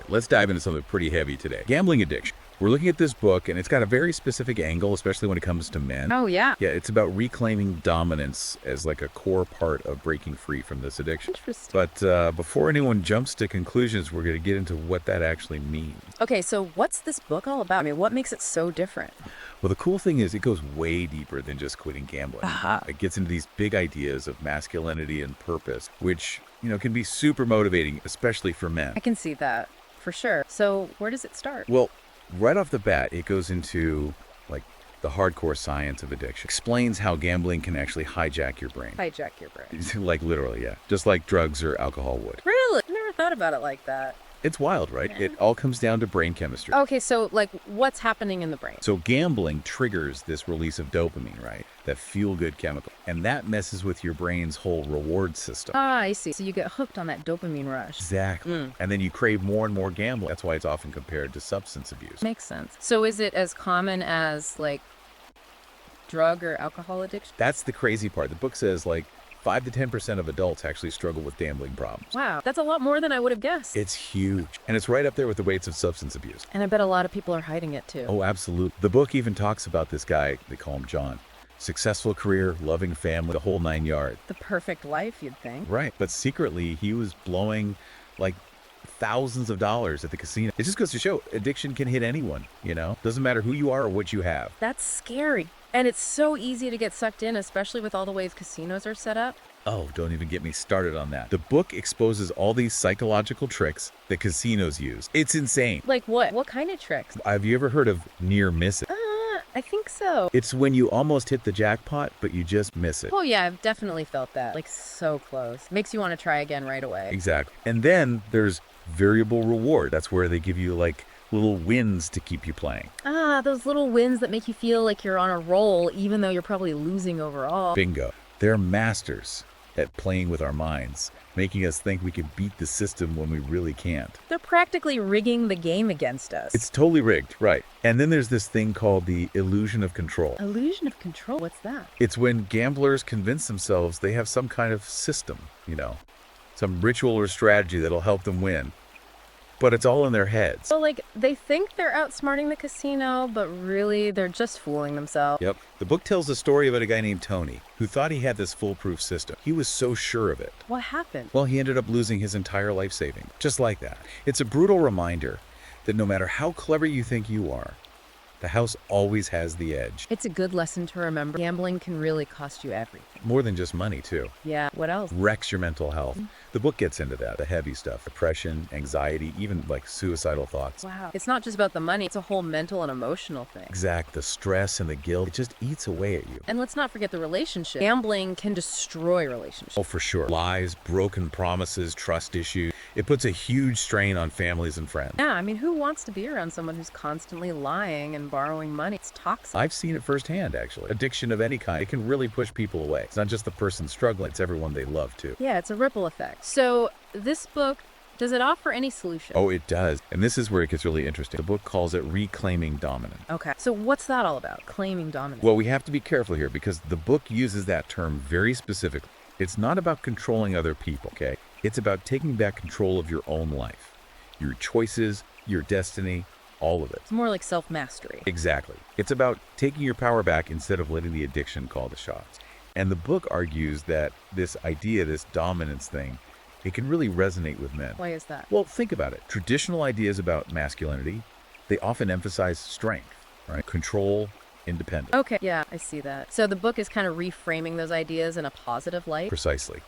let's dive into something pretty heavy today. Gambling addiction. We're looking at this book, and it's got a very specific angle, especially when it comes to men. Oh, yeah. Yeah, it's about reclaiming dominance as like a core part of breaking free from this addiction. Interesting. But before anyone jumps to conclusions, we're going to get into what that actually means. Okay, so what's this book all about? I mean, what makes it so different? Well, the cool thing is it goes way deeper than just quitting gambling. It gets into these big ideas of masculinity and purpose, which, can be super motivating, especially for men. I can see that, for sure. So where does it start? Well, right off the bat, it goes into like the hardcore science of addiction. Explains how gambling can actually hijack your brain. Hijack your brain. Like literally, yeah. Just like drugs or alcohol would. Really? Never thought about it like that. It's wild, right? It all comes down to brain chemistry. Okay, so like what's happening in the brain? So gambling triggers this release of dopamine, right? That feel-good chemical. And that messes with your brain's whole reward system. Ah, I see. So you get hooked on that dopamine rush. Exactly. And then you crave more and more gambling. That's why it's often compared to substance abuse. Makes sense. So is it as common as like drug or alcohol addiction? That's the crazy part. The book says 5 to 10% of adults actually struggle with gambling problems. Wow, that's a lot more than I would have guessed. It's huge. And it's right up there with the rates of substance abuse. And I bet a lot of people are hiding it too. Oh, absolutely. The book even talks about this guy, they call him John. Successful career, loving family, the whole 9 yards. The perfect life, you'd think. Right. But secretly, he was blowing thousands of dollars at the casino. It just goes to show addiction can hit anyone, Doesn't matter who you are or what you have. That's scary. And it's so easy to get sucked in, especially with all the ways casinos are set up. Oh, don't even get me started on that. The book exposes all these psychological tricks that casinos use. It's insane. Like what? What kind of tricks? Have you ever heard of near misses? I think so. It's when you almost hit the jackpot, but you just miss it. Oh yeah, I've definitely felt that. Like so close. Makes you want to try again right away. Exactly. And then there's variable reward. That's where they give you little wins to keep you playing. Ah, those little wins that make you feel like you're on a roll, even though you're probably losing overall. Bingo. They're masters at playing with our minds, making us think we can beat the system when we really can't. They're practically rigging the game against us. It's totally rigged, right. And then there's this thing called the illusion of control. Illusion of control? What's that? It's when gamblers convince themselves they have some kind of system, some ritual or strategy that'll help them win. But it's all in their heads. So they think they're outsmarting the casino, but really they're just fooling themselves. Yep. The book tells the story about a guy named Tony who thought he had this foolproof system. He was so sure of it. What happened? Well, he ended up losing his entire life savings. Just like that. It's a brutal reminder that no matter how clever you think you are, the house always has the edge. It's a good lesson to remember. Gambling can really cost you everything. More than just money, too. Yeah, what else? Wrecks your mental health. The book gets into that, the heavy stuff, depression, anxiety, even suicidal thoughts. Wow. It's not just about the money, it's a whole mental and emotional thing. Exact. The stress and the guilt, it just eats away at you. And let's not forget the relationship. Gambling can destroy relationships. Oh, for sure. Lies, broken promises, trust issues. It puts a huge strain on families and friends. Yeah, I mean, who wants to be around someone who's constantly lying and borrowing money? It's toxic. I've seen it firsthand, actually. Addiction of any kind, it can really push people away. It's not just the person struggling, it's everyone they love, too. Yeah, it's a ripple effect. So this book, does it offer any solution? Oh, it does. And this is where it gets really interesting. The book calls it reclaiming dominance. Okay. So what's that all about? Claiming dominance? Well, we have to be careful here because the book uses that term very specifically. It's not about controlling other people, okay? It's about taking back control of your own life, your choices, your destiny, all of it. It's more like self-mastery. Exactly. It's about taking your power back instead of letting the addiction call the shots. And the book argues that this idea, this dominance thing, it can really resonate with men. Why is that? Well, think about it. Traditional ideas about masculinity, they often emphasize strength, right? Control, independence. Okay, yeah, I see that. So the book is kind of reframing those ideas in a positive light? Precisely.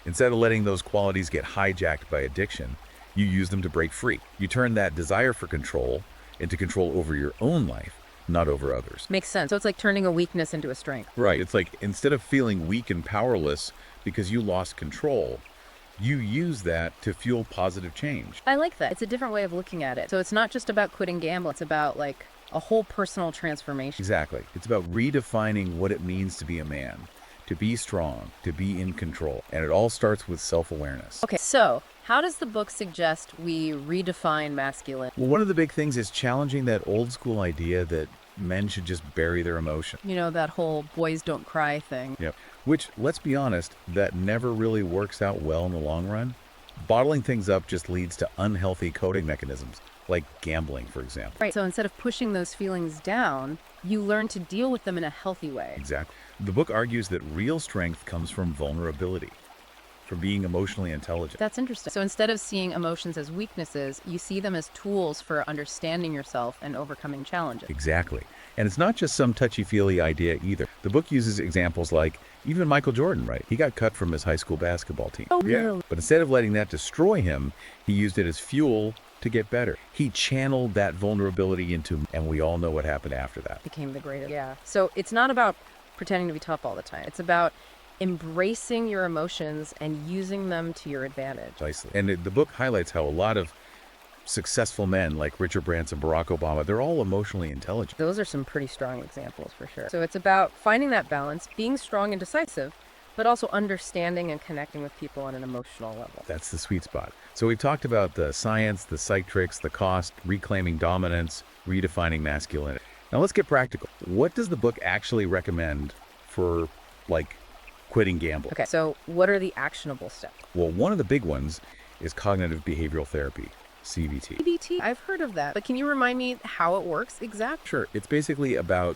Instead of letting those qualities get hijacked by addiction, you use them to break free. You turn that desire for control into control over your own life, not over others. Makes sense. So it's like turning a weakness into a strength. Right. It's like instead of feeling weak and powerless because you lost control, you use that to fuel positive change. I like that. It's a different way of looking at it. So it's not just about quitting gambling. It's about a whole personal transformation. Exactly. It's about redefining what it means to be a man, to be strong, to be in control. And it all starts with self-awareness. Okay, so how does the book suggest we redefine masculinity? Well, one of the big things is challenging that old school idea that men should just bury their emotion. You know, that whole boys don't cry thing. Yep. Which, let's be honest, that never really works out well in the long run. Bottling things up just leads to unhealthy coping mechanisms, like gambling, for example. Right. So instead of pushing those feelings down, you learn to deal with them in a healthy way. Exactly. The book argues that real strength comes from vulnerability, from being emotionally intelligent. That's interesting. So instead of seeing emotions as weaknesses, you see them as tools for understanding yourself and overcoming challenges. Exactly. And it's not just some touchy-feely idea either. The book uses examples like even Michael Jordan, right? He got cut from his high school basketball team. Oh, really? But instead of letting that destroy him, he used it as fuel to get better. He channeled that vulnerability into, and we all know what happened after that. Became the greatest. Yeah. So it's not about pretending to be tough all the time. It's about embracing your emotions and using them to your advantage. Precisely. And the book highlights how a lot of successful men like Richard Branson, Barack Obama, they're all emotionally intelligent. Those are some pretty strong examples for sure. So it's about finding that balance, being strong and decisive, but also understanding and connecting with people on an emotional level. That's the sweet spot. So we've talked about the science, the psych tricks, the cost, reclaiming dominance, redefining masculinity. Now let's get practical. What does the book actually recommend for, like, quitting gambling? Okay, so what are the actionable steps? Well, one of the big ones is cognitive behavioral therapy, CBT. CBT? I've heard of that, but can you remind me how it works exactly? Sure. It's basically about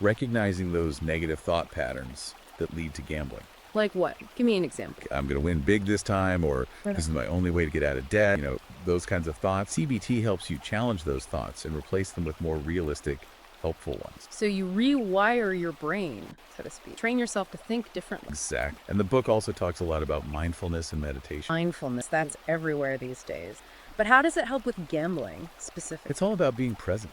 recognizing those negative thought patterns that lead to gambling. Like what? Give me an example. I'm going to win big this time, or this is my only way to get out of debt. Those kinds of thoughts. CBT helps you challenge those thoughts and replace them with more realistic, helpful ones. So you rewire your brain, so to speak. Train yourself to think differently. Exactly. And the book also talks a lot about mindfulness and meditation. Mindfulness, that's everywhere these days. But how does it help with gambling specifically? It's all about being present,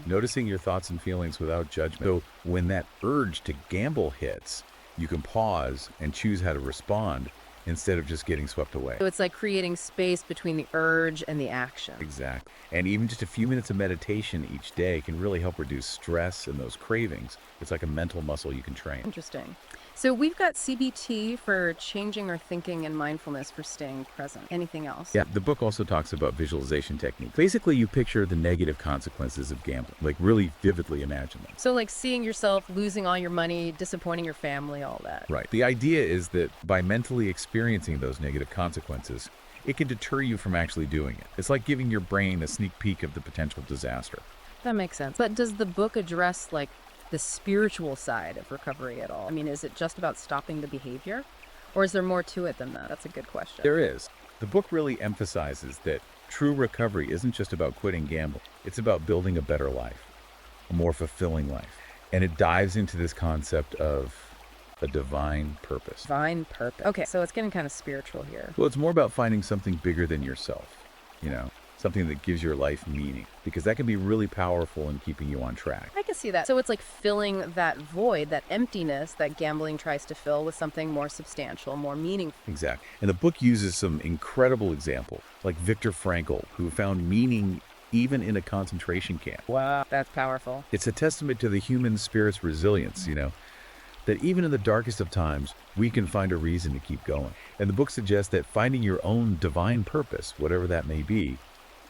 noticing your thoughts and feelings without judgment. So when that urge to gamble hits, you can pause and choose how to respond instead of just getting swept away. So it's like creating space between the urge and the action. Exactly. And even just a few minutes of meditation each day can really help reduce stress and those cravings. It's like a mental muscle you can train. Interesting. So we've got CBT for changing our thinking and mindfulness for staying present. Anything else? Yeah, the book also talks about visualization technique. Basically, you picture the negative consequences of gambling, like really vividly imagine them. So like seeing yourself losing all your money, disappointing your family, all that. Right. The idea is that by mentally experiencing those negative consequences, it can deter you from actually doing it. It's like giving your brain a sneak peek of the potential disaster. That makes sense. But does the book address like the spiritual side of recovery at all? I mean, is it just about stopping the behavior? Or is there more to it than that? That's a good question. There is. The book really emphasizes that true recovery isn't just about quitting gambling. It's about building a better life, a more fulfilling life. And it dives into this concept of a divine purpose. Divine purpose. Okay, so it's getting kind of spiritual here. Well, it's more about finding something bigger than yourself, something that gives your life meaning, because that can be really powerful in keeping you on track. I can see that. So it's like filling that void, that emptiness that gambling tries to fill with something more substantial, more meaningful. Exactly. And the book uses some incredible examples, like Viktor Frankl, who found meaning even in a concentration camp. Wow, that's powerful. It's a testament to the human spirit's resilience, that even in the darkest of times, we can find a reason to keep going. And the book suggests that finding your own divine purpose, whatever that may be,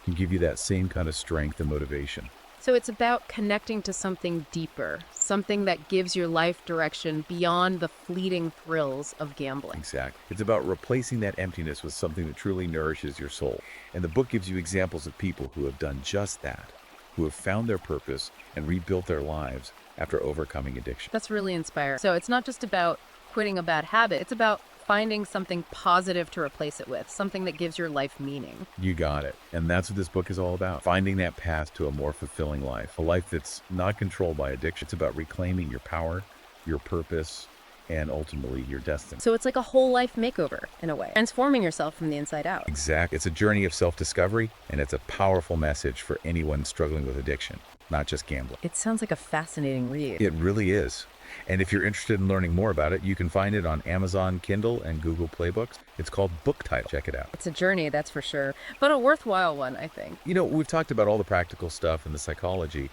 can give you that same kind of strength and motivation. So it's about connecting to something deeper, something that gives your life direction beyond the fleeting thrills of gambling. Exactly. It's about replacing that emptiness with something that truly nourishes your soul. And the book gives you examples of people who have done just that, who have found their purpose and rebuilt their lives after overcoming addiction. That's really inspiring. So it's not just about quitting a bad habit, it's about finding something positive to replace it with, something that gives your life meaning. You got it. And that's what this book is all about. Finding that path to a more fulfilling life, a life that's not controlled by addiction. It's about reclaiming your power, your purpose, and ultimately your destiny. So it's like a whole life makeover, in a way, transforming yourself from the inside out. Exactly. It's a journey of self-discovery, and it's a powerful message for anyone struggling with addiction, not just gambling. It sounds like a fascinating read. It really is. And if you're interested in learning more about it, you can find it on Amazon Kindle and Google Play Books. It's called Book Title. Check it out. It's a journey, that's for sure, but a worthwhile one, I think. We've talked about all the practical stuff and the psychology,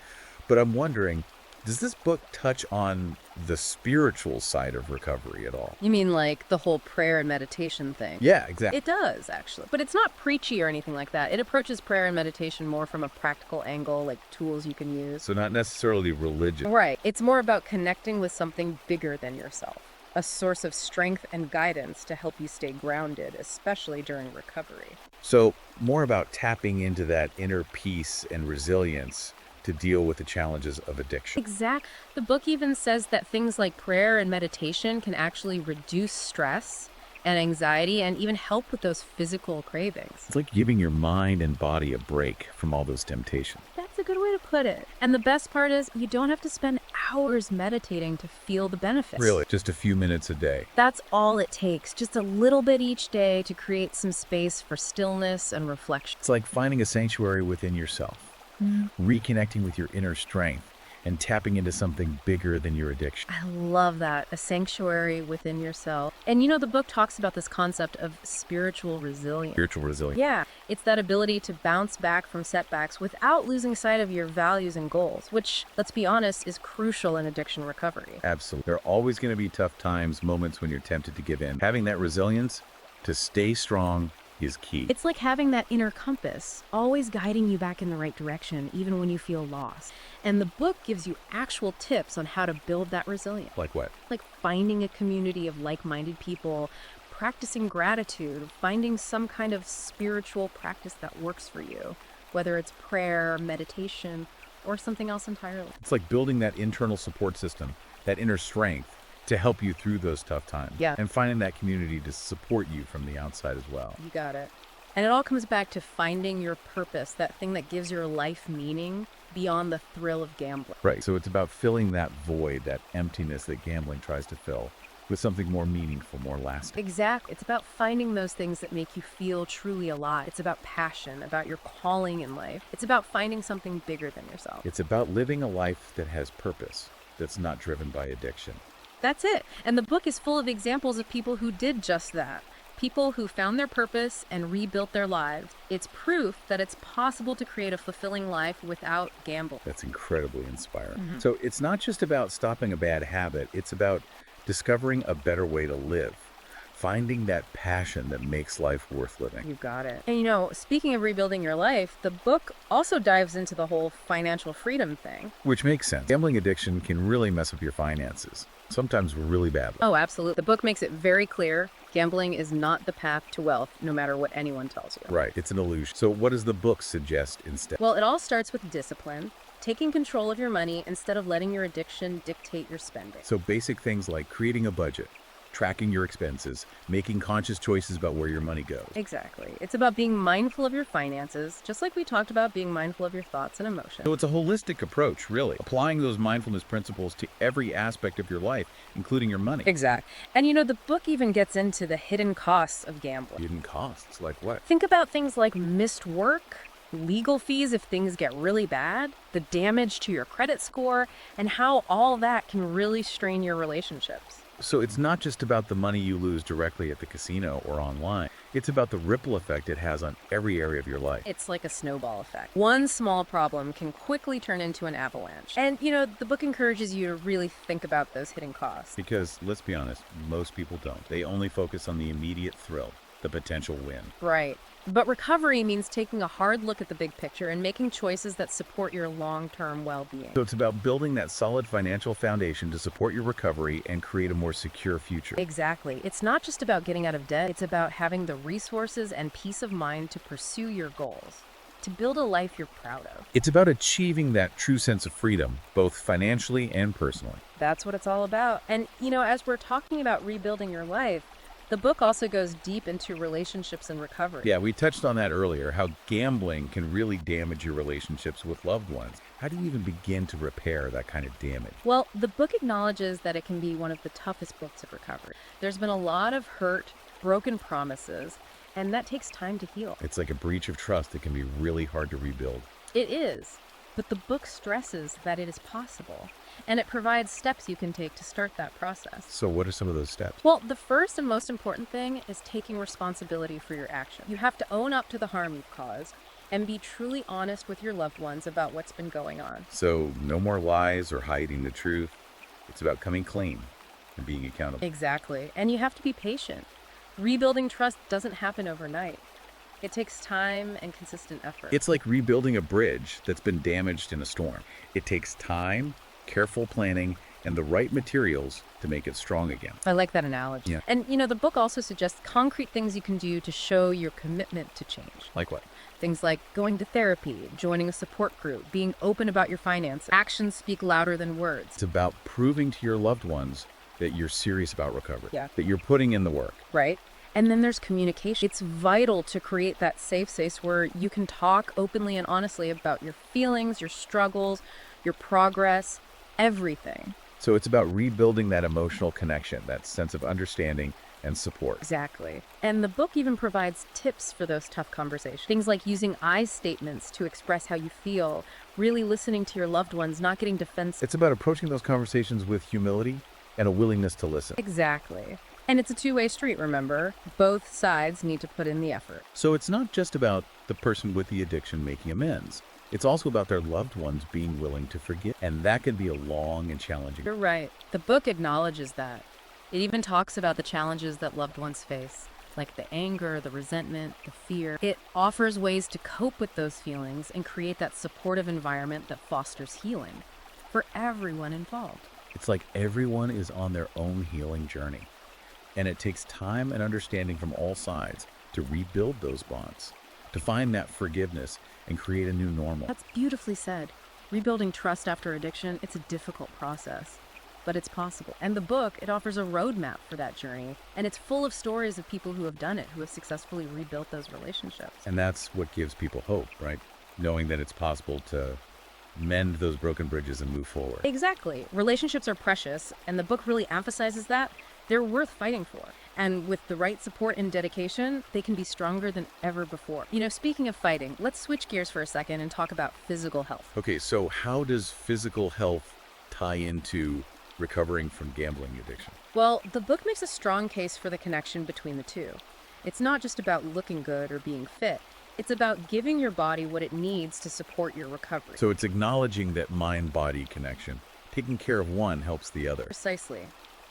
but I'm wondering, does this book touch on the spiritual side of recovery at all? You mean like the whole prayer and meditation thing? Yeah, exactly. It does, actually. But it's not preachy or anything like that. It approaches prayer and meditation more from a practical angle, like tools you can use. So not necessarily religion. Right. It's more about connecting with something bigger than yourself. a source of strength and guidance to help you stay grounded, especially during recovery. So, more about tapping into that inner peace and resilience to deal with the challenges of addiction. Exact. The book even says that things like prayer and meditation can actually reduce stress and anxiety and even help with those physical cravings. It's like giving your mind and body a break from all those temptations. That's a good way to put it. And the best part is you don't have to spend hours meditating to feel the benefits. Really, just a few minutes a day. That's all it takes, just a little bit each day to create some space for stillness and reflection. It's like finding a sanctuary within yourself, reconnecting with your inner strength, and tapping into something bigger than your addiction. I love that, a sanctuary within yourself. And the book talks about this concept of spiritual resilience. Spiritual resilience. Yeah, it's that ability to bounce back from setbacks without losing sight of your values and goals, which, let's be honest, is crucial in addiction recovery. Absolutely. There are always going to be tough times, moments when you're tempted to give in. Having that resilience to stay strong is key. It's like having that inner compass, always guiding you back in the right direction, even when you feel lost. And the book gives you actual tips on how to build that resilience. Like what? Like finding a community of like-minded people, practicing gratitude, finding some kind of spiritual practice that works for you, whether it's prayer, meditation, or something else entirely. It's like building that internal support system, that inner strength to help you through those tough times. Yeah. And finding that community to support you from the outside as well. You got it. And it all comes back to finding your purpose, that thing that gives your life meaning beyond the thrill of gambling. Right. So it's about filling that void, that emptiness that gambling tries to fill with something more meaningful, more lasting. Exactly. It's about finding those things that make you feel truly alive. It's about passion, about your calling in life. It's about finding something bigger than yourself. It's about living a life that has purpose, that's not driven by addiction. That's it. And the book is full of examples of people who did just that. People who found their purpose and rebuilt their lives. It's proof that it's possible to create a fulfilling life without gambling. That's incredibly inspiring. So it's not just about stopping a bad habit, it's about discovering a better way to live, finding that passion that makes life worth living. You got it. And speaking of rebuilding your life, the book also dives into the whole financial freedom thing. Which makes sense. Gambling addiction can really mess up your finances, sometimes really badly. Oh, absolutely. The book makes it very clear gambling is not the path to wealth, no matter what anyone tells you. Right, it's an illusion. So what does the book suggest instead? Well, it all starts with discipline, taking control of your money instead of letting your addiction dictate your spending. So basic things like creating a budget, tracking your expenses, making conscious choices about where your money goes. Exactly. It's about being mindful of your finances, just like we talked about being mindful of your thoughts and emotions. So it's a holistic approach, really. Applying those mindfulness principles to every aspect of your life, including your money. Exact. And the book even gets into the hidden costs of gambling. Hidden costs, like what? Think about things like missed work, legal fees if things get really bad, the damage to your credit score, and how all that can really strain your relationships. So it's not just about the money you lose directly at the casino or online. It's about the ripple effect it has on every area of your life. It's like a snowball effect. One small problem can quickly turn into an avalanche. And, the book encourages you to really think about those hidden costs. Because, let's be honest, most people don't. They only focus on the immediate thrill, the potential win. Right. But recovery means taking a hard look at the big picture and making choices that support your long-term well-being. So it's about building that solid financial foundation to support your recovery and create a more secure future. Exactly. It's not just about getting out of debt. It's about having the resources and peace of mind to pursue your goals, to build a life you're proud of. It's about achieving that true sense of freedom, both financially and personally. That's what it's all about. And, as we're talking about rebuilding your life, the book also goes deep into relationships and recovery. Yeah, we touched on that earlier, how gambling can really damage your relationships with loved ones. How do you even begin to repair that kind of damage? Well, the book acknowledges that it can be one of the toughest books of recovery. There's been a lot of hurt, broken promises, and that takes time to heal. It's like a breach of trust that can be really hard to rebuild. It is, but the book stresses that it is possible, and it provides steps you can take to start that process. So what are some of those steps? Well, the first and most important thing is taking responsibility for your action. You have to own up to the harm you've caused and be truly honest with your loved ones about what's been going on. So no more lies or hiding the truth. It's about coming clean and being accountable. Exactly. And you have to be patient. Rebuilding trust doesn't happen overnight. It takes time and consistent effort. It's like rebuilding a bridge that's been damaged in a storm. It takes time, careful planning, and the right materials to make it strong again. I like that analogy. Yeah. And, the book also suggests concrete things you can do to show your commitment to change. Like what? Things like going to therapy, joining a support group, being open about your finances. Actions speak louder than words. It's about proving to your loved ones that you're serious about recovery, Yeah. that you're putting in the work. Right? And then there's communication. It's vital to create that safe space where you can talk openly and honestly about your feelings, your struggles, your progress, everything. So it's about rebuilding that emotional connection, that sense of understanding and support. Exactly. And the book even provides tips for those tough conversations. Things like using I statements to express how you feel, really listening to your loved ones, not getting defensive. It's about approaching those conversations with humility and a willingness to listen. Exactly. And it's a two-way street, remember? Both sides need to put in the effort. So it's not just about the person with the addiction making amends. It's also about their loved ones being willing to forgive. And that can be a long and challenging. You're right. The book acknowledges that. It even talks about the challenges that loved ones face, like the anger, the resentment, the fear. It offers ways to cope with those feelings and create that supportive environment that fosters healing for everyone involved. It's like everyone is on their own healing journey. And it takes time and understanding from all sides to rebuild those bonds, to find that forgiveness and create a new normal. That's beautifully said. Rebuilding trust after addiction, it's a difficult process, but it's possible. And the book, it offers a roadmap for that journey, and it's full of stories of people who have done it, who have successfully rebuilt those relationships. And that's what gives people hope, right? Knowing that it's possible to mend those broken bridges and move forward. Exactly. Relationships are precious, and the book really emphasizes that. They're worth fighting for. And with the right support and dedication, they can be stronger than ever before. Speaking of fighting, let's switch gears for a second and talk about physical health. Okay, so how does physical health tie into recovering from gambling addiction? Well, the book makes a strong case for the connection between the two. It's not just about looking good or being fit. It's about giving your body what it needs to support your recovery. So it's acknowledging that mind-body connection. Taking care of one helps the other. Precisely.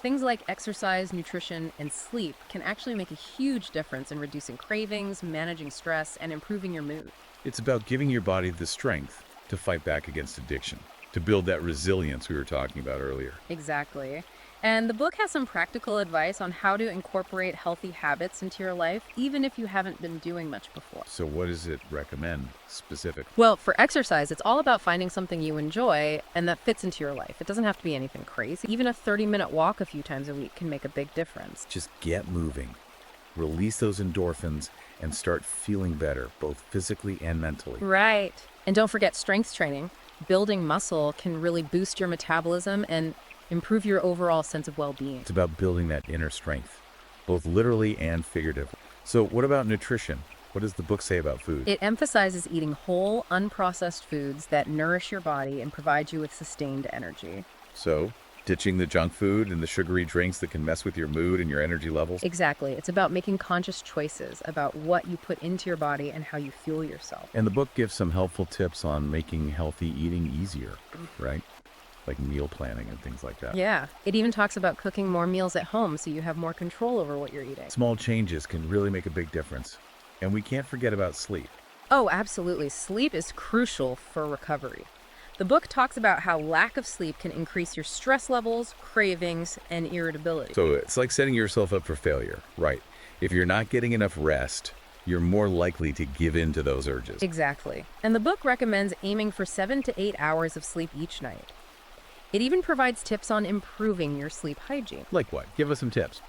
Things like exercise, nutrition, and sleep can actually make a huge difference in reducing cravings, managing stress, and improving your mood. It's about giving your body the strength to fight back against addiction, to build that resilience we were talking about earlier. Exactly. And the book has some practical advice on how to incorporate healthy habits into your life, even if you haven't been doing much before. So what does it recommend specifically? Well, for exercise, it's all about finding something you enjoy and that fits into your life. It doesn't have to be anything crazy. Even a 30-minute walk a few times a week can make a big difference. Just get moving. Release those endorphins and start feeling better, both physically and mentally. Right. And don't forget strength training. Building muscle can really boost your metabolism and improve your overall sense of well-being. It's about building that inner strength, both literally and figuratively. So what about nutrition? What does the book say about food? It emphasizes eating whole, unprocessed foods that nourish your body and provide you with sustained energy. So, ditching the junk food and the sugary drinks that can mess with your mood and your energy levels? Exactly. It's about making conscious choices about what you put into your body and how you fuel yourself. And the book gives some helpful tips on making healthy eating easier, right? Like meal planning and things like that. Yeah. It even talks about cooking more meals at home so you have more control over what you're eating. Small changes can really make a big difference. And we can't forget about sleep. Oh, absolutely. Sleep is crucial for recovery. The book talks about how lack of sleep can increase your stress levels, cravings, and irritability. So it's like setting yourself up for failure, right? If you're not getting enough rest, you're more likely to give in to those urges. Exactly. And the book recommends aiming for 7 to 8 hours of sleep each night. It even provides tips on improving your sleep hygiene. Like what? Give us some tips.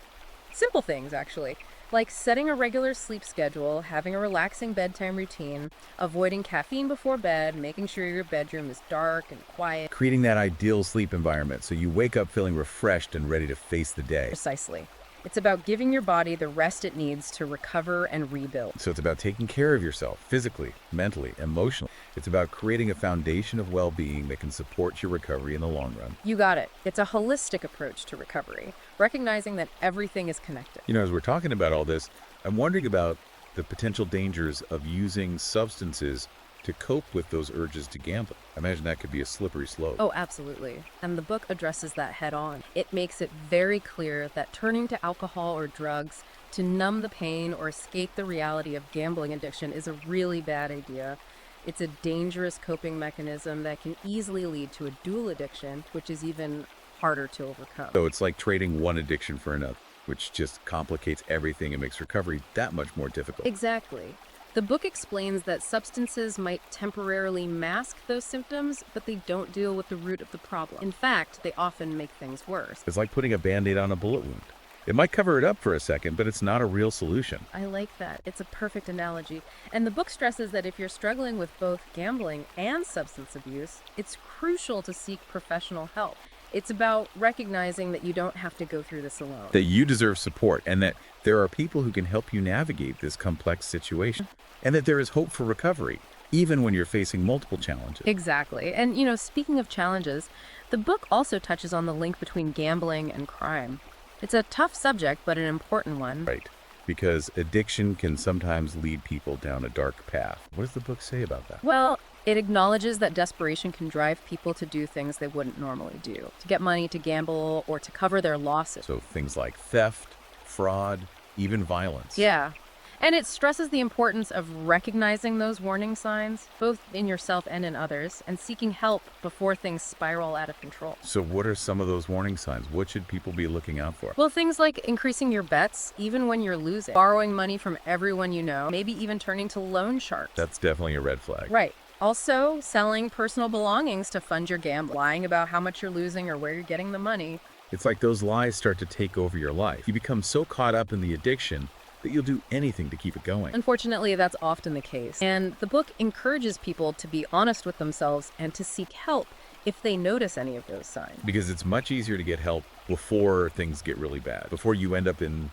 Simple things, actually, like setting a regular sleep schedule, having a relaxing bedtime routine, avoiding caffeine before bed, making sure your bedroom is dark and quiet. Creating that ideal sleep environment so you wake up feeling refreshed and ready to face the day. Precisely. It's about giving your body the rest it needs to recover and rebuild. So it's about taking care of yourself physically, mentally, emotionally. It's about creating a foundation of well-being that can support your recovery in the long run. You got it. It's a holistic approach to recovery, recognizing that everything is connected. As we're talking about all this, I'm wondering about the potential dangers of using substances to cope with those urges to gamble. I imagine that could be a slippery slope. Oh, absolutely. And the book addresses that head on. It makes it very clear that turning to alcohol or drugs to numb the pain or escape the reality of gambling addiction is a really bad idea. It's a dangerous coping mechanism that can easily lead to a dual addiction, which is even harder to overcome. So it's like trading one addiction for another, which just complicates everything and makes recovery that much more difficult. Exactly. The book explains that substances might temporarily mask those symptoms, but they don't deal with the root of the problem. In fact, they often make things worse. It's like putting a Band-Aid on a bullet wound. It might cover it up for a second, but it's not a real solution. I like that. It's a perfect analogy. And the book stresses that if you're struggling with both gambling and substance abuse, it's crucial to seek professional help. It's about recognizing that you don't have to go through this alone. That you deserve support and that there are people who can help you navigate this complex situation. And that there is hope for recovery, even when you're facing multiple challenges. Exactly. And, speaking of challenges, the book also touches on the link between gambling and crime. It's a tough subject, but an important one. Right. Because addiction can sometimes lead people down a dark path. What does the book say about that? Well, it acknowledges that desperation can drive people to do things they wouldn't normally do, to get money, to gamble, or to cover their losses. So things like theft, fraud, even violence. Yeah. And it stresses the importance of recognizing those warning signs, both in yourself and in others, and seeking help before things spiral out of control. So what are some of those warning signs? What should people be looking out for? Well, things like increasing your bets, even when you're losing, borrowing money from everyone you know, maybe even turning to loan sharks. That's definitely a red flag. Right. Also, selling personal belongings to fund your gambling, lying about how much you're losing or where you're getting the money. It's like those lies start to take over your life. You become so caught up in the addiction that you'll do anything to keep it going. Unfortunately, that's often the case. And the book encourages people to be honest with themselves and to seek help if they notice any of those signs. Because it's much easier to get help before things get really bad, before you end up in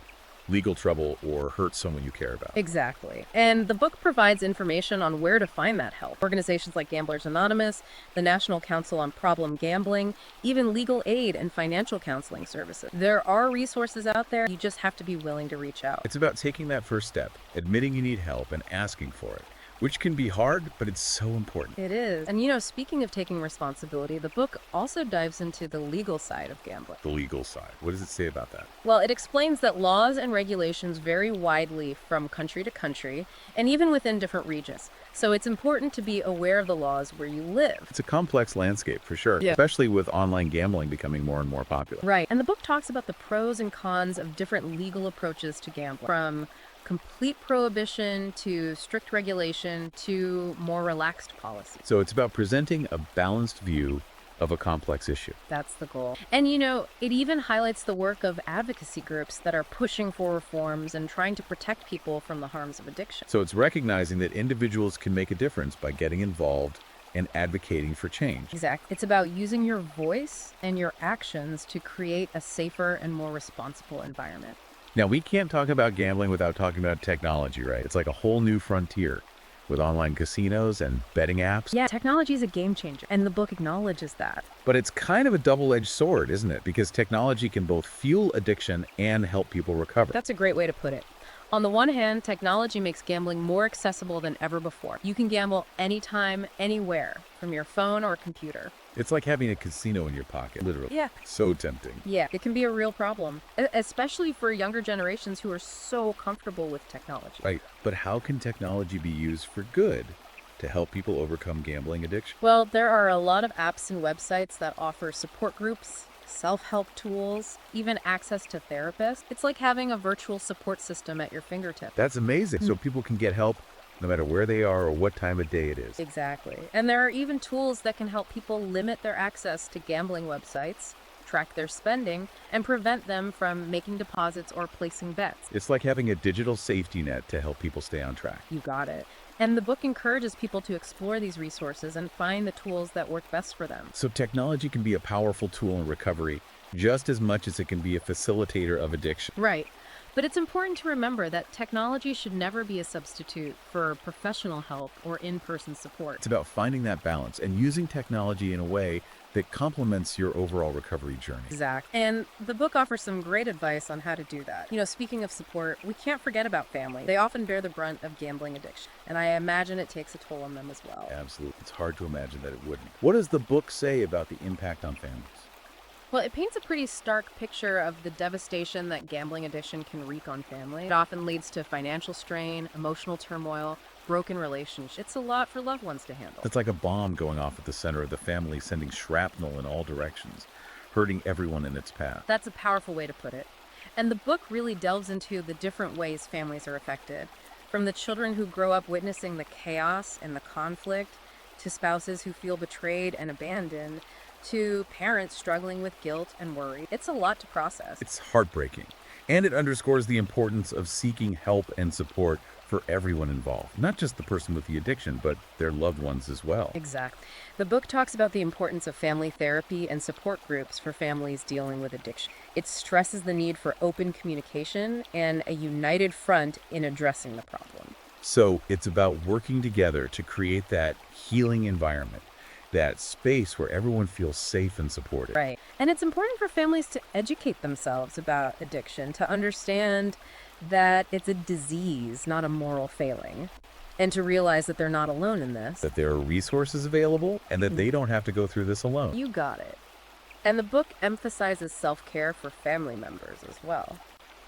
legal trouble or hurt someone you care about. Exactly. And the book provides information on where to find that help. Organizations like Gamblers Anonymous, the National Council on Problem Gambling, even legal aid and financial counseling services. There are resources out there. You just have to be willing to reach out. It's about taking that first step, admitting you need help and asking for it, which can be hard, but it's so important. It is. And speaking of taking responsibility, the book also dives into the legal side of gambling. The legal side. What does it say about that? Well, it explains that laws and regulations vary widely from country to country and even within different regions. So it's important to be aware of the laws where you live. It's a complex landscape for sure, Yeah. especially with online gambling becoming more and more popular. Right. And the book talks about the pros and cons of different legal approaches to gambling, from complete prohibition to strict regulation to more relaxed policy. So it's about presenting a balanced view of a complex issue. That's the goal. And it even highlights the work of advocacy groups that are pushing for reforms and trying to protect people from the harms of addiction. So it's recognizing that individuals can make a difference by getting involved and advocating for change. Exactly. It's about using your voice and your actions to create a safer and more responsible environment. Now, we can't talk about gambling without talking about technology, right? It's like a whole new frontier with online casinos and betting apps. Yeah, technology is a game changer, and the book acknowledges that. But it's kind of a double-edged sword, isn't it? Because technology can both fuel addiction and help people recover. That's a great way to put it. On the one hand, technology makes gambling more accessible than ever before. You can gamble anytime, anywhere, from your phone or computer. It's like having a casino in your pocket, literally. Yeah. So tempting. Yeah, it can be a real problem, especially for younger generations who are so comfortable with technology. Right. But how can technology be used for good to help people overcome gambling addiction? Well, there are a lot of apps and websites that offer support groups, self-help tools, even access to therapists. It's like having a virtual support system at your fingertips. That's amazing. So people can get help no matter where they are or what time of day it is. Exactly. And there are even tools that can help people limit their access to gambling websites, track their spending, and prevent them from making deposits or placing bets. It's like having a digital safety net to help people stay on track. You got it. And the book encourages people to explore these resources and find the tools that work best for them. So technology can be a powerful tool in recovery just as much as it can be a facilitator of addiction. Right. But it's important to remember that technology should never be a substitute for professional help or in-person support. It's about finding that balance and using technology in a way that complements your overall recovery journey. Exactly. And the book offers some great advice on how to do that. Speaking of support, we can't forget about family. They often bear the brunt of gambling addiction, and I imagine it takes a toll on them as well. Absolutely. It's hard to imagine that it wouldn't. What does the book say about the impact on families? Well, it paints a pretty stark picture of the devastation that gambling addiction can wreak on family. It often leads to financial strain, emotional turmoil, broken relationships. It's a lot for loved ones to handle. It's like a bomb going off at the center of the family, sending shrapnel in all directions. hurting everyone in its path. That's a powerful way to put it. And the book really delves into the different ways families are affected, from the children who grow up witnessing the chaos and the conflict, to spouses who feel betrayed and abandoned, to parents struggling with guilt and worry. It's a lot to process. It's heartbreaking, and it underscores the importance of seeking help and support for everyone involved, not just the person with the addiction, but their loved ones as well. Exactly. The book talks about the importance of family therapy and support groups for families dealing with addiction. It stresses the need for open communication and a united front in addressing the problem. So it's about working together to create that healing environment, that space where everyone feels safe and supported. Right. And it's important for families to educate themselves about addiction, to understand that it's a disease, not a moral failing, and to realize that they're not alone in this. That there are resources available and that they don't have to go through this alone. You got it. And the book emphasizes self-care for family members as well,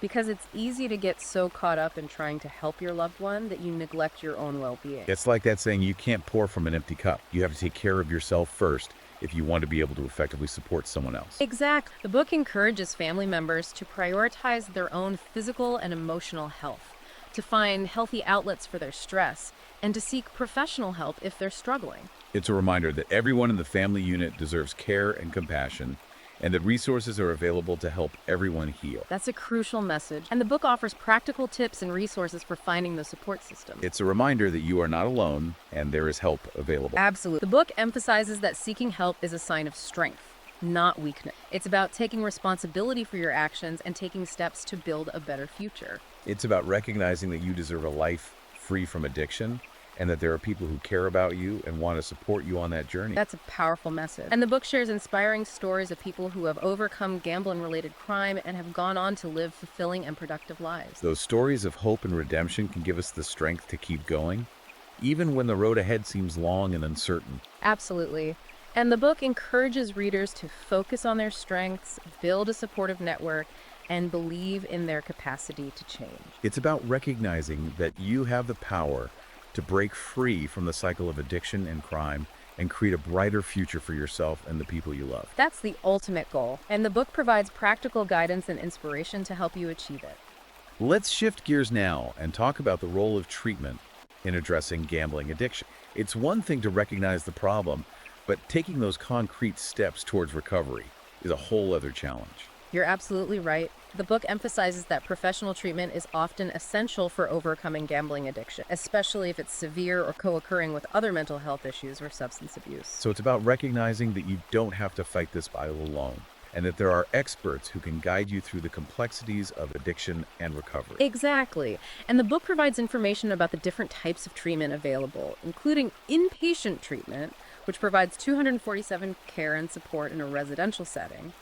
because it's easy to get so caught up in trying to help your loved one that you neglect your own well-being. It's like that saying, you can't pour from an empty cup. You have to take care of yourself first if you want to be able to effectively support someone else. Exactly. The book encourages family members to prioritize their own physical and emotional health, to find healthy outlets for their stress, and to seek professional help if they're struggling. It's a reminder that everyone in the family unit deserves care and compassion, and that resources are available to help everyone heal. That's a crucial message. And the book offers practical tips and resources for finding the support system. It's a reminder that you are not alone and there is help available. Absolutely. The book emphasizes that seeking help is a sign of strength, not weakness. It's about taking responsibility for your actions and taking steps to build a better future. It's about recognizing that you deserve a life free from addiction, and that there are people who care about you and want to support you on that journey. That's a powerful message. And the book shares inspiring stories of people who have overcome gambling-related crime and have gone on to live fulfilling and productive lives. Those stories of hope and redemption can give us the strength to keep going, even when the road ahead seems long and uncertain. Absolutely. And the book encourages readers to focus on their strengths, build a supportive network, and believe in their capacity to change. It's about recognizing that you have the power to break free from the cycle of addiction and crime and create a brighter future for yourself and the people you love. That's the ultimate goal, and the book provides practical guidance and inspiration to help you achieve it. Let's shift gears now and talk about the role of treatment in addressing gambling addiction. It's one thing to recognize the problem, but taking those concrete steps towards recovery is a whole other challenge. You're absolutely right. The book emphasizes that professional treatment is often essential for overcoming gambling addiction, especially if it's severe or co-occurring with other mental health issues or substance abuse. So it's about recognizing that you don't have to fight this battle alone, and that there are experts who can guide you through the complexities of addiction and recovery. Exactly. And the book provides information about the different types of treatment available, including inpatient treatment, which provides 247 care and support in a residential setting,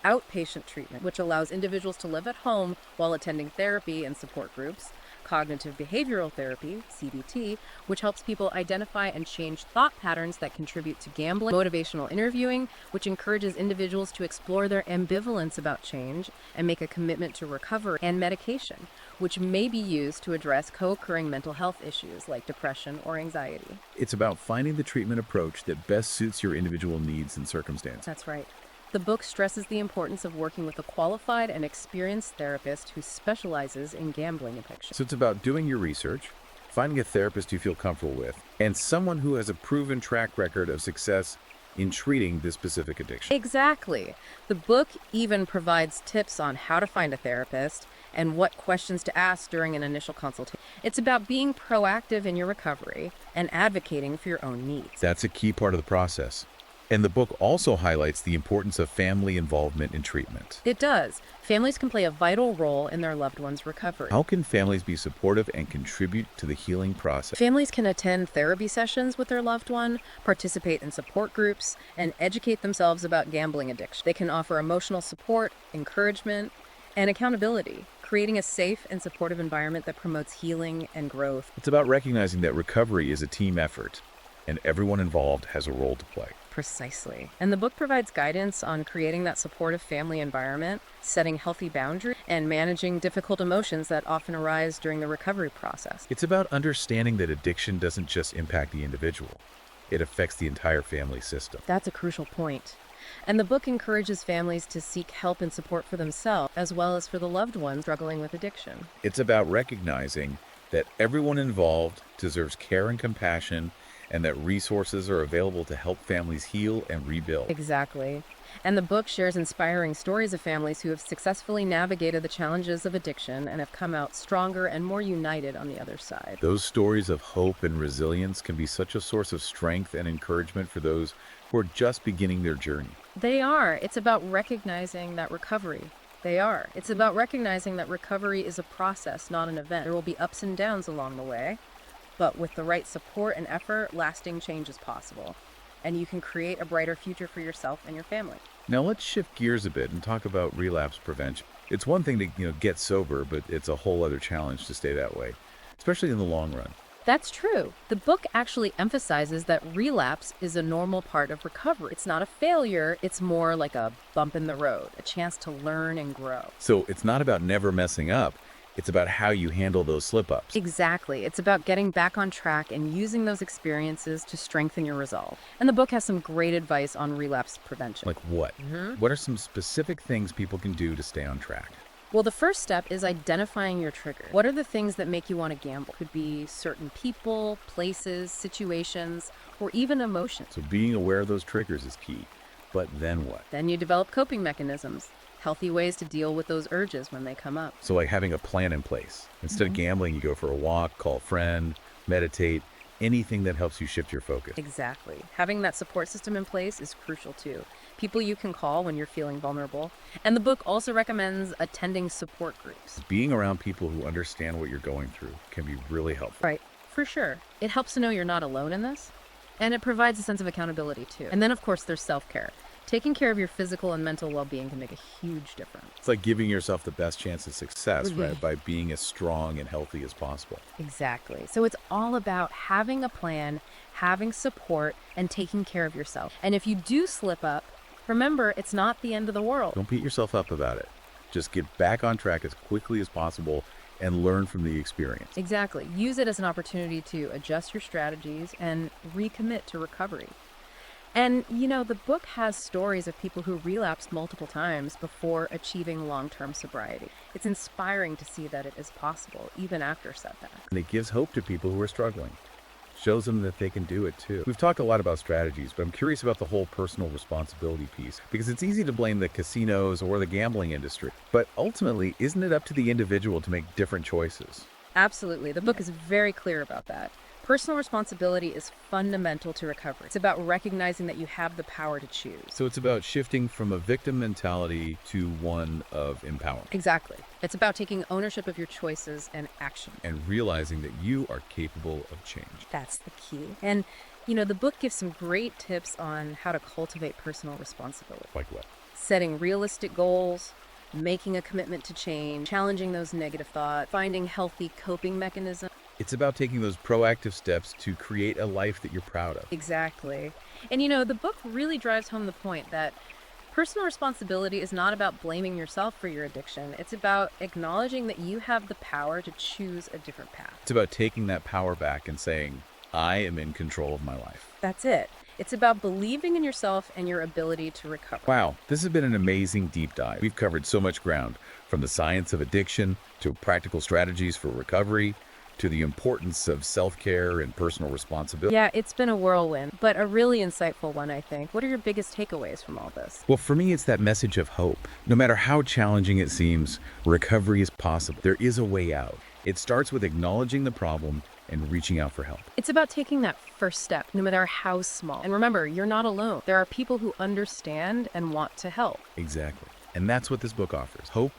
outpatient treatment, which allows individuals to live at home while attending therapy and support groups, cognitive behavioral therapy, CBT, which helps people identify and change thought patterns that contribute to gambling, motivational interviewing, which encourages individuals to explore their ambivalence about change and make a commitment to recovery, and medication, which may be used to address co-occurring mental health issues like depression or anxiety. It's about finding the treatment approach that best suits your individual needs and circumstances. That's right. The book stresses the importance of working with a qualified and experienced therapist who specializes in gambling addiction. So it's about doing your research, finding a therapist you feel comfortable with, and someone who has a proven track record of success in treating this specific addiction. Exactly. The book even provides tips on how to find a therapist and what questions to ask during an initial consultation. It's about being proactive in your recovery and advocating for your own needs. That's a key part of the process. And the book also highlights the importance of family involvement in treatment. It does. Families can play a vital role in their loved one's recovery. How can families be supportive and contribute to the healing process? Families can attend therapy sessions with their loved one, participate in support groups, and educate themselves about gambling addiction. They can offer emotional support, encouragement, and accountability, creating a safe and supportive environment that promotes healing and growth. It's about recognizing that recovery is a team effort, and everyone involved has a role to play. Precisely. And the book provides guidance on creating that supportive family environment, setting healthy boundaries, and managing difficult emotions that often arise during the recovery process. It's about understanding that addiction doesn't just impact the individual. It affects the entire family system. That's a crucial point. And the book encourages families to seek help and support for themselves, as well as for the loved ones struggling with addiction. It's about recognizing that everyone involved deserves care and compassion, and that resources are available to help families heal and rebuild. Exactly. And the book shares inspiring stories of families who have successfully navigated the challenges of addiction and have come out stronger and more united on the other side. Those stories of hope and resilience can be such a source of strength and encouragement for those who are just beginning their journey. They are. It's about recognizing that recovery. They are. It's about recognizing that recovery is a process, not an event. There will be ups and downs along the way, but with the right support and effort, lasting change is possible. And you can create a brighter future for yourself and your family. Now let's shift gears a bit and talk about relapse prevention. It's one thing to, get sober, but it's a whole other challenge to stay that way, especially in the long run. That's true. The book actually emphasizes that relapse is a normal part of recovery. It's not a failure, it's more like a bump in the road, a chance to learn and grow. So it's not about never messing up. It's about how you handle those slip-ups. Exactly. It's about getting back on track and using those experiences to strengthen your resolve. And the book has some great advice on relapse prevention. Like what? What are some specific things people can do to stay on track? Well, the first step is identifying your trigger. What are the things that make you want to gamble? Could be certain people, places, situations, or even emotions. So being aware of those triggers is key. But then what? Then you develop coping mechanisms, healthy ways to deal with those urges when they come up. So like having a plan in place. Instead of gambling, you go for a walk, call a friend, meditate, anything that helps you shift your focus. Exactly. Having that support system in place is crucial too. People you can call when you're feeling vulnerable. And the book also recommends attending support groups. Being around people who understand what you're going through can be really helpful. Right, for sure. It helps to know you're not alone in this, and it provides a sense of accountability too. And then, of course, there's self-care. Taking care of your physical and mental well-being can make a huge difference. It's like giving yourself the best chance of success, right? By being as strong and healthy as possible. Exactly. So it's all about having a plan, having support, and taking care of yourself. And if you do slip up, remember, it's not the end of the world. Don't beat yourself up about it. Just get back on track as quickly as possible and learn from the experience. Exactly. Use it as an opportunity to adjust your strategies and recommit to recovery. And, the book has stories of people who relapsed multiple times before achieving long-term sobriety. It's inspiring to see that it is possible, even after setbacks. And it gives hope to people who are struggling. Shows them that they can do it too. We've talked a lot about strategies, but I'm curious about the whole personal responsibility piece, because it's easy to blame the casinos or the gambling industry. But ultimately, isn't it up to the individual to make different choices? Absolutely. The book is very clear about that. Personal responsibility is fundamental to recovery. It's about recognizing that you have the power to choose. So it's about shifting from a victim mentality to one of empowerment. Exactly. It's about taking ownership of your choices and action. And realizing that you are capable of change. That's the key. And, the book gives some great tips on how to cultivate personal responsibility. Like what? Setting realistic goals, making a commitment to change, challenging those negative thoughts, finding healthy coping mechanisms. It's about taking those proactive steps to create a life that you're proud of. Exactly. And the book really drives home the point that personal responsibility is not about blaming yourself for your addiction. It's about acknowledging that you have the power to choose a different path. It's about taking that power back and saying, I am in control of my life. That's it. It's about believing in yourself and your ability to recover. Wow, this has been an amazing deep dive. We've covered so much ground, from the science of addiction to practical strategies for recovery, to the importance of self-care and personal responsibility. Yeah, it's been a whirlwind, but a really insightful one, I think. What are your biggest takeaways from all this? Well, for me, it's that message of hope. No matter how challenging it seems, recovery is possible. There is a way out. It starts with acknowledging the problem and reaching out for help. It's about taking that first step, no matter how small. And remember, you're not alone. There are people who understand and want to help. Exactly. And that's what this book offers. Hope,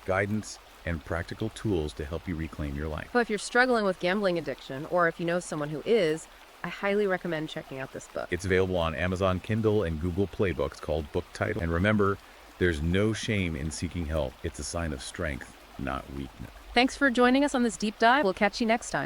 guidance, and practical tools to help you reclaim your life. But if you're struggling with gambling addiction, or if you know someone who is, I highly recommend checking out this book. It's available on Amazon Kindle and Google Play Books, called Book Title. And remember, there's no shame in seeking help. It's a sign of strength, not weakness. Thanks for joining us on this deep dive. We'll catch you next time.